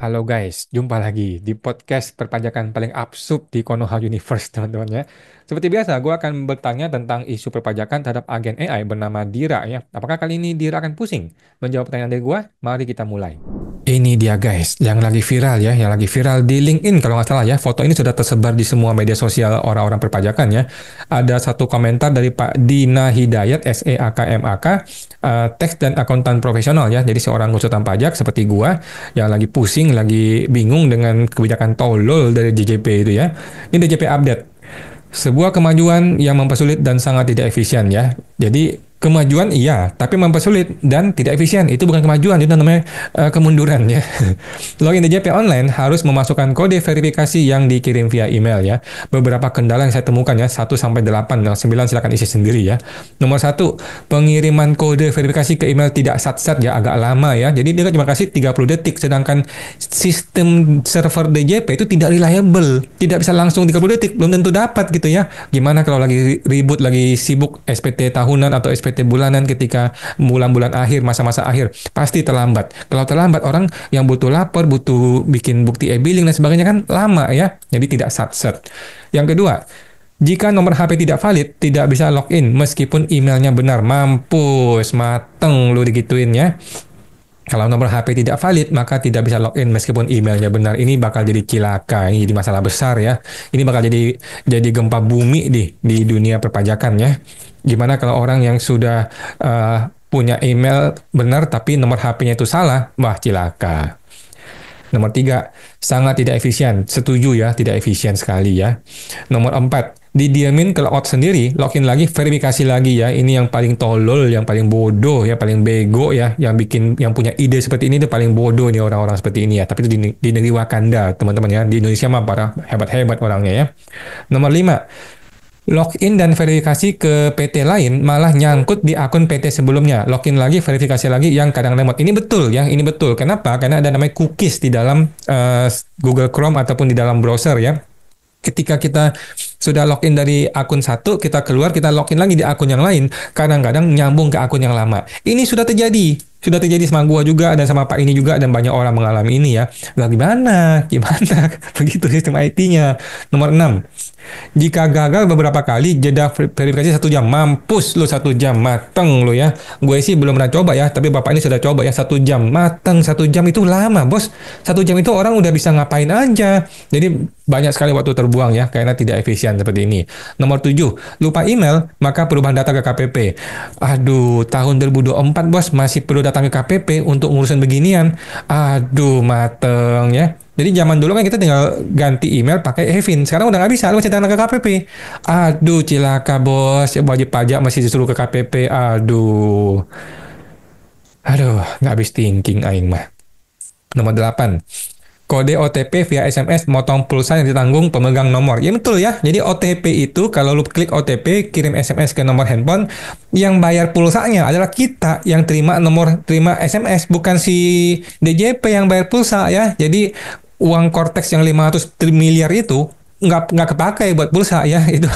Halo guys, jumpa lagi di podcast perpajakan paling absurd di Konoha Universe, teman-teman ya. Seperti biasa, gue akan bertanya tentang isu perpajakan terhadap agen AI bernama Dira ya. Apakah kali ini Dira akan pusing menjawab pertanyaan dari gue? Mari kita mulai. Ini dia guys, yang lagi viral ya, yang lagi viral di LinkedIn kalau nggak salah ya. Foto ini sudah tersebar di semua media sosial orang-orang perpajakan ya. Ada satu komentar dari Pak Dina Hidayat, SEAKMAK, teks dan akuntan profesional ya. Jadi seorang konsultan pajak seperti gua yang lagi pusing, lagi bingung dengan kebijakan tolol dari JJP itu ya. Ini JJP update. Sebuah kemajuan yang mempersulit dan sangat tidak efisien ya. Jadi kemajuan iya, tapi mempersulit dan tidak efisien. Itu bukan kemajuan, itu namanya kemunduran ya. Login DJP online harus memasukkan kode verifikasi yang dikirim via email ya. Beberapa kendala yang saya temukan ya, 1 sampai 8, 9 silakan isi sendiri ya. Nomor 1, pengiriman kode verifikasi ke email tidak sat-sat ya, agak lama ya. Jadi dia cuma kasih 30 detik, sedangkan sistem server DJP itu tidak reliable. Tidak bisa langsung 30 detik, belum tentu dapat gitu ya. Gimana kalau lagi ribut, lagi sibuk SPT tahunan atau SPT bulanan ketika bulan-bulan akhir, masa-masa akhir, pasti terlambat. Kalau terlambat, orang yang butuh lapor, butuh bikin bukti e-billing dan sebagainya kan lama ya. Jadi tidak sat-sat. Yang kedua, jika nomor HP tidak valid, tidak bisa login meskipun emailnya benar. Mampus, mateng lu digituin ya. Kalau nomor HP tidak valid, maka tidak bisa login meskipun emailnya benar. Ini bakal jadi cilaka, ini jadi masalah besar ya. Ini bakal jadi gempa bumi di dunia perpajakan ya. Gimana kalau orang yang sudah punya email benar tapi nomor HP-nya itu salah? Wah, cilaka. Nomor 3, sangat tidak efisien. Setuju ya, tidak efisien sekali ya. Nomor 4, didiamin ke logout sendiri, login lagi, verifikasi lagi ya. Ini yang paling tolol, yang paling bodoh ya, paling bego ya, yang bikin, yang punya ide seperti ini itu paling bodoh nih orang-orang seperti ini ya. Tapi itu di negeri Wakanda, teman-teman ya. Di Indonesia mah para hebat-hebat orangnya ya. Nomor 5, login dan verifikasi ke PT lain malah nyangkut di akun PT sebelumnya. Login lagi, verifikasi lagi yang kadang lemot. Ini betul ya, ini betul. Kenapa? Karena ada namanya cookies di dalam Google Chrome ataupun di dalam browser ya. Ketika kita sudah login dari akun satu, kita keluar, kita login lagi di akun yang lain, kadang-kadang nyambung ke akun yang lama. Ini sudah terjadi. Sudah terjadi sama gua juga dan sama Pak ini juga dan banyak orang mengalami ini ya. Lah gimana? Gimana? Begitu sistem IT-nya. Nomor 6. Jika gagal beberapa kali, jeda verifikasi 1 jam. Mampus lu 1 jam, mateng lu ya. Gue sih belum pernah coba ya, tapi bapak ini sudah coba ya 1 jam. Mateng 1 jam itu lama bos. 1 jam itu orang udah bisa ngapain aja. Jadi banyak sekali waktu terbuang ya, karena tidak efisien seperti ini. Nomor 7, lupa email, maka perubahan data ke KPP. Aduh, tahun 2024 bos, masih perlu datang ke KPP untuk ngurusin beginian. Aduh, mateng ya. Jadi zaman dulu kan kita tinggal ganti email pakai Evin. Sekarang udah nggak bisa, lu masih datang ke KPP. Aduh, cilaka bos. Ya, wajib pajak masih disuruh ke KPP. Aduh. Aduh, nggak habis thinking aing mah. Nomor 8. Kode OTP via SMS motong pulsa yang ditanggung pemegang nomor. Ya betul ya. Jadi OTP itu kalau lu klik OTP kirim SMS ke nomor handphone, yang bayar pulsanya adalah kita yang terima SMS, bukan si DJP yang bayar pulsa ya. Jadi uang Cortex yang 500 miliar itu nggak kepakai buat pulsa ya. Itu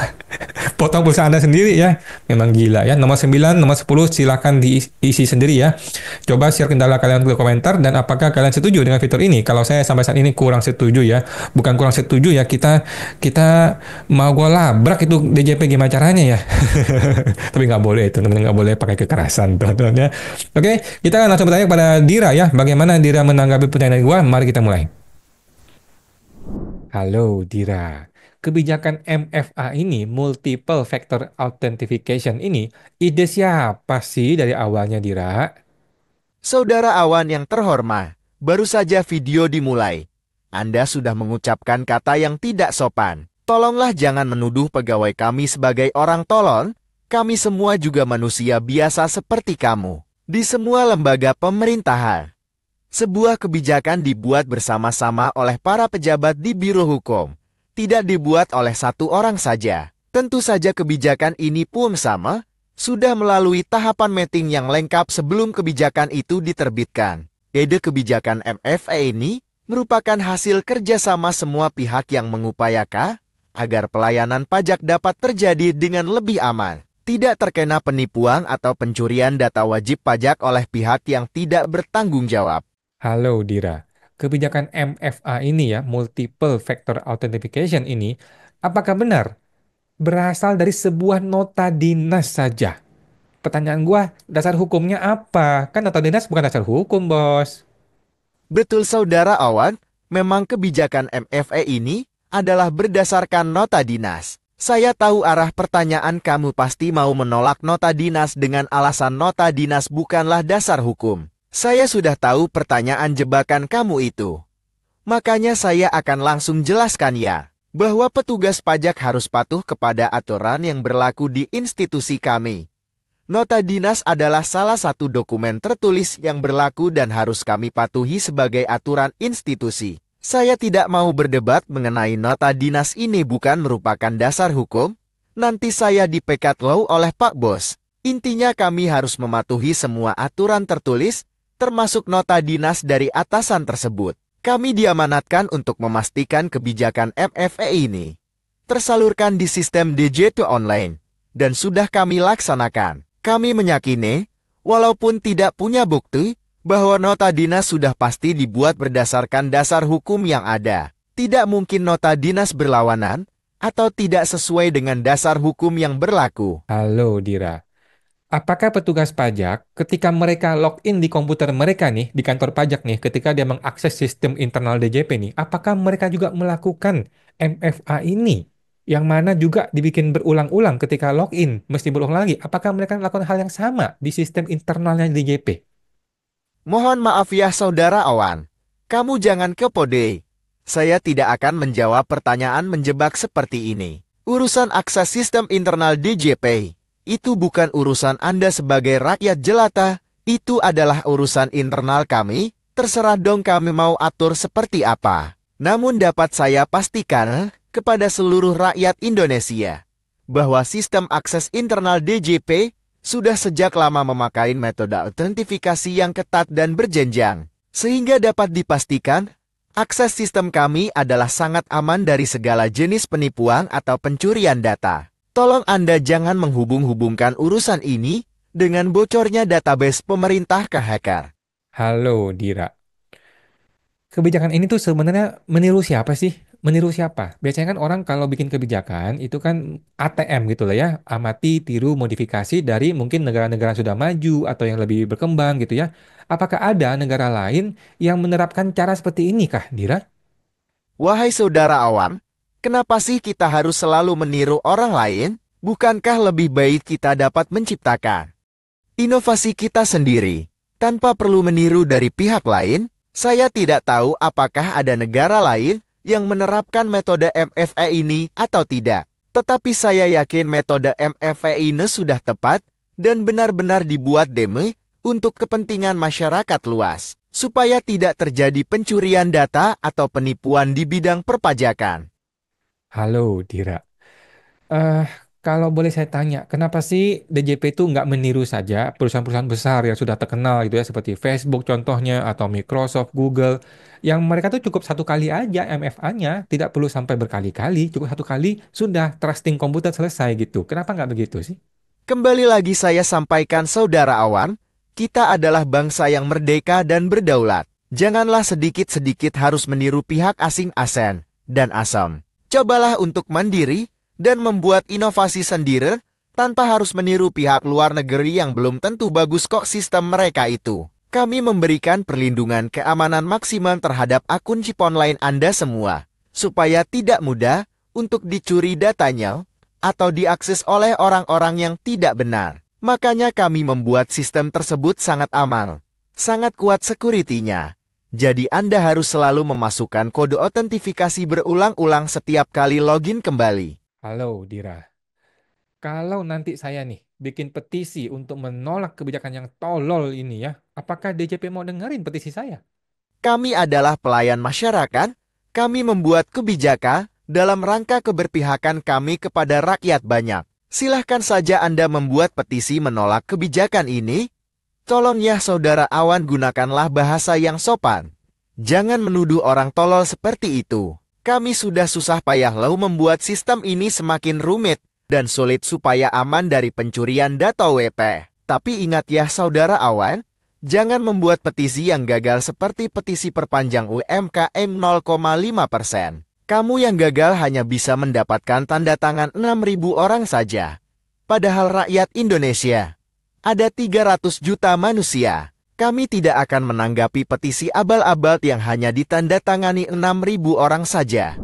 potong pulsa Anda sendiri ya. Memang gila ya. Nomor 9, nomor 10 silakan diisi sendiri ya. Coba share kendala kalian ke komentar dan apakah kalian setuju dengan fitur ini. Kalau saya sampai saat ini kurang setuju ya. Bukan kurang setuju ya, kita kita mau gua labrak itu DJP gimana caranya ya. Tapi nggak boleh itu, teman-teman, nggak boleh pakai kekerasan teman-teman ya. Oke, kita akan langsung bertanya kepada Dira ya. Bagaimana Dira menanggapi pertanyaan gua? Mari kita mulai. Halo Dira, kebijakan MFA ini, Multiple Factor Authentication ini, ide siapa sih dari awalnya Dira? Saudara Awan yang terhormat, baru saja video dimulai. Anda sudah mengucapkan kata yang tidak sopan. Tolonglah jangan menuduh pegawai kami sebagai orang tolol. Kami semua juga manusia biasa seperti kamu. Di semua lembaga pemerintahan, sebuah kebijakan dibuat bersama-sama oleh para pejabat di Biro Hukum. Tidak dibuat oleh satu orang saja. Tentu saja kebijakan ini pun sama, sudah melalui tahapan mapping yang lengkap sebelum kebijakan itu diterbitkan. Ide kebijakan MFA ini merupakan hasil kerjasama semua pihak yang mengupayakan agar pelayanan pajak dapat terjadi dengan lebih aman, tidak terkena penipuan atau pencurian data wajib pajak oleh pihak yang tidak bertanggung jawab. Halo Dira, kebijakan MFA ini ya, Multiple Factor Authentication ini, apakah benar berasal dari sebuah nota dinas saja? Pertanyaan gua, dasar hukumnya apa? Kan nota dinas bukan dasar hukum, bos. Betul Saudara Awan, memang kebijakan MFA ini adalah berdasarkan nota dinas. Saya tahu arah pertanyaan kamu pasti mau menolak nota dinas dengan alasan nota dinas bukanlah dasar hukum. Saya sudah tahu pertanyaan jebakan kamu itu. Makanya saya akan langsung jelaskan ya, bahwa petugas pajak harus patuh kepada aturan yang berlaku di institusi kami. Nota dinas adalah salah satu dokumen tertulis yang berlaku dan harus kami patuhi sebagai aturan institusi. Saya tidak mau berdebat mengenai nota dinas ini bukan merupakan dasar hukum. Nanti saya dipecat law oleh Pak Bos. Intinya kami harus mematuhi semua aturan tertulis, termasuk nota dinas dari atasan tersebut. Kami diamanatkan untuk memastikan kebijakan MFA ini tersalurkan di sistem DJP online, dan sudah kami laksanakan. Kami meyakini, walaupun tidak punya bukti, bahwa nota dinas sudah pasti dibuat berdasarkan dasar hukum yang ada. Tidak mungkin nota dinas berlawanan, atau tidak sesuai dengan dasar hukum yang berlaku. Halo, Dira. Apakah petugas pajak ketika mereka login di komputer mereka nih, di kantor pajak nih, ketika dia mengakses sistem internal DJP nih, apakah mereka juga melakukan MFA ini? Yang mana juga dibikin berulang-ulang ketika login, mesti berulang lagi. Apakah mereka melakukan hal yang sama di sistem internalnya DJP? Mohon maaf ya Saudara Awan, kamu jangan kepode. Saya tidak akan menjawab pertanyaan menjebak seperti ini. Urusan akses sistem internal DJP, itu bukan urusan Anda sebagai rakyat jelata, itu adalah urusan internal kami, terserah dong kami mau atur seperti apa. Namun dapat saya pastikan kepada seluruh rakyat Indonesia, bahwa sistem akses internal DJP sudah sejak lama memakai metode autentifikasi yang ketat dan berjenjang, sehingga dapat dipastikan, akses sistem kami adalah sangat aman dari segala jenis penipuan atau pencurian data. Tolong Anda jangan menghubung-hubungkan urusan ini dengan bocornya database pemerintah ke hacker. Halo, Dira. Kebijakan ini tuh sebenarnya meniru siapa sih? Meniru siapa? Biasanya kan orang kalau bikin kebijakan itu kan ATM gitu lah ya, amati, tiru, modifikasi dari mungkin negara-negara yang sudah maju atau yang lebih berkembang gitu ya. Apakah ada negara lain yang menerapkan cara seperti ini kah, Dira? Wahai saudara awam, kenapa sih kita harus selalu meniru orang lain? Bukankah lebih baik kita dapat menciptakan inovasi kita sendiri, tanpa perlu meniru dari pihak lain? Saya tidak tahu apakah ada negara lain yang menerapkan metode MFA ini atau tidak. Tetapi saya yakin metode MFA ini sudah tepat dan benar-benar dibuat demi untuk kepentingan masyarakat luas, supaya tidak terjadi pencurian data atau penipuan di bidang perpajakan. Halo, Dira. Eh, Kalau boleh saya tanya, kenapa sih DJP itu nggak meniru saja perusahaan-perusahaan besar yang sudah terkenal gitu ya, seperti Facebook contohnya, atau Microsoft, Google, yang mereka tuh cukup satu kali aja MFA-nya, tidak perlu sampai berkali-kali, cukup satu kali sudah trusting komputer selesai gitu. Kenapa nggak begitu sih? Kembali lagi saya sampaikan saudara awan, kita adalah bangsa yang merdeka dan berdaulat. Janganlah sedikit-sedikit harus meniru pihak asing ASEAN dan ASEM. Cobalah untuk mandiri dan membuat inovasi sendiri tanpa harus meniru pihak luar negeri yang belum tentu bagus kok sistem mereka itu. Kami memberikan perlindungan keamanan maksimal terhadap akun chip online Anda semua, supaya tidak mudah untuk dicuri datanya atau diakses oleh orang-orang yang tidak benar. Makanya kami membuat sistem tersebut sangat aman, sangat kuat security-nya. Jadi Anda harus selalu memasukkan kode autentifikasi berulang-ulang setiap kali login kembali. Halo, Dira. Kalau nanti saya nih bikin petisi untuk menolak kebijakan yang tolol ini ya, apakah DJP mau dengerin petisi saya? Kami adalah pelayan masyarakat, kami membuat kebijakan dalam rangka keberpihakan kami kepada rakyat banyak. Silahkan saja Anda membuat petisi menolak kebijakan ini. Tolong ya saudara awan, gunakanlah bahasa yang sopan. Jangan menuduh orang tolol seperti itu. Kami sudah susah payah lalu membuat sistem ini semakin rumit dan sulit supaya aman dari pencurian data WP. Tapi ingat ya saudara awan, Jangan membuat petisi yang gagal seperti petisi perpanjang UMKM 0,5%. Kamu yang gagal hanya bisa mendapatkan tanda tangan 6.000 orang saja. Padahal rakyat Indonesia ada 300 juta manusia. Kami tidak akan menanggapi petisi abal-abal yang hanya ditandatangani 6.000 orang saja.